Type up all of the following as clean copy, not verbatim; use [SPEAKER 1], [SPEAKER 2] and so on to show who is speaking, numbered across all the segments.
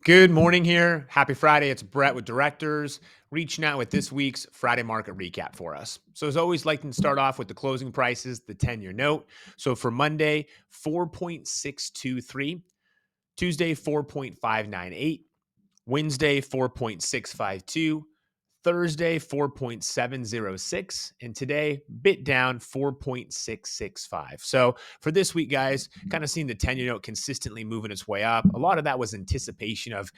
[SPEAKER 1] Good morning here. Happy Friday. It's Brett with Directors reaching out with this week's Friday market recap for us. So as always, like to start off with the closing prices, the 10-year note. So for Monday, 4.623, Tuesday, 4.598, Wednesday, 4.652, Thursday, 4.706, and today, bit down 4.665. So for this week, guys, kind of seeing the 10-year note consistently moving its way up. A lot of that was anticipation of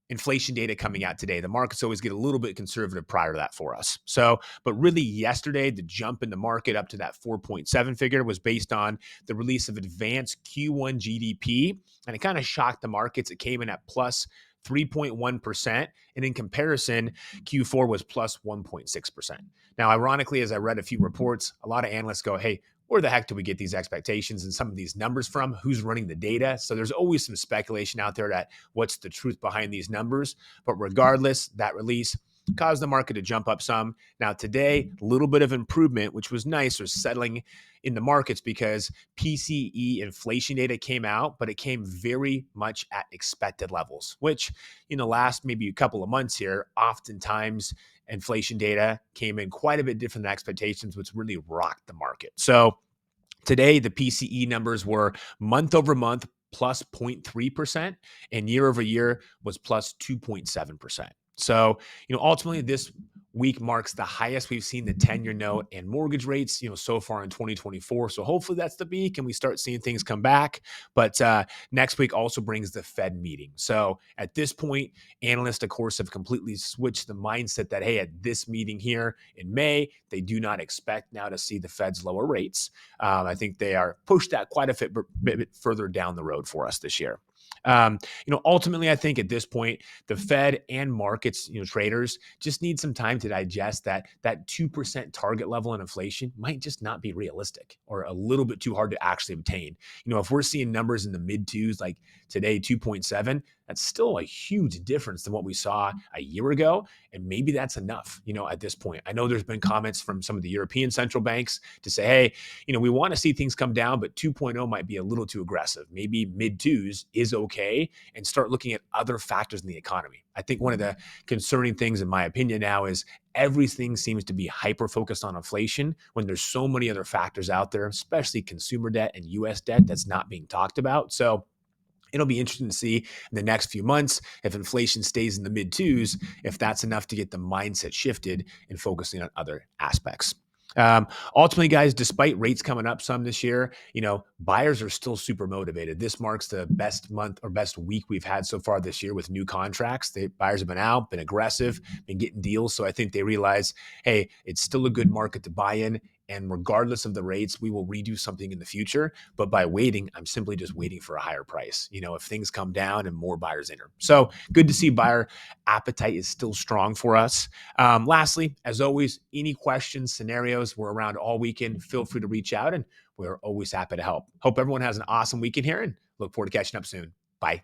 [SPEAKER 1] inflation data coming out today. The markets always get a little bit conservative prior to that for us. So, but really yesterday, the jump in the market up to that 4.7 figure was based on the release of advanced Q1 GDP. And it kind of shocked the markets. It came in at plus 3.1%. And in comparison, Q4 was plus 1.6%. Now, ironically, as I read a few reports, a lot of analysts go, hey, where the heck do we get these expectations and some of these numbers from? Who's running the data? So there's always some speculation out there that what's the truth behind these numbers. But regardless, that release caused the market to jump up some. Now today, a little bit of improvement, which was nice, or settling in the markets because PCE inflation data came out, but it came very much at expected levels, which in the last maybe a couple of months here, oftentimes inflation data came in quite a bit different than expectations, which really rocked the market. So today, the PCE numbers were month over month plus 0.3%, and year over year was plus 2.7%. So, ultimately, this week marks the highest we've seen the 10-year note and mortgage rates, so far in 2024. So hopefully that's the peak and we start seeing things come back. But next week also brings the Fed meeting. So at this point, analysts, of course, have completely switched the mindset that, hey, at this meeting here in May, they do not expect now to see the Fed's lower rates. I think they are pushed that quite a bit further down the road for us this year. Ultimately, I think at this point, the Fed and markets, traders just need some time to digest that 2% target level in inflation might just not be realistic or a little bit too hard to actually obtain. If we're seeing numbers in the mid twos, like today, 2.7, that's still a huge difference than what we saw a year ago. And maybe that's enough, at this point. I know there's been comments from some of the European central banks to say, hey, we want to see things come down, but 2.0 might be a little too aggressive. Maybe mid twos is okay, and start looking at other factors in the economy. I think one of the concerning things, in my opinion, now is everything seems to be hyper-focused on inflation when there's so many other factors out there, especially consumer debt and U.S. debt that's not being talked about. So it'll be interesting to see in the next few months if inflation stays in the mid twos, if that's enough to get the mindset shifted and focusing on other aspects. Ultimately, guys, despite rates coming up some this year, buyers are still super motivated. This marks the best month or best week we've had so far this year with new contracts. Buyers have been out, been aggressive, been getting deals. So I think they realize, hey, it's still a good market to buy in. And regardless of the rates, we will redo something in the future. But by waiting, I'm simply just waiting for a higher price. If things come down and more buyers enter. So good to see buyer appetite is still strong for us. Lastly, as always, any questions, scenarios, we're around all weekend. Feel free to reach out and we're always happy to help. Hope everyone has an awesome weekend here and look forward to catching up soon. Bye.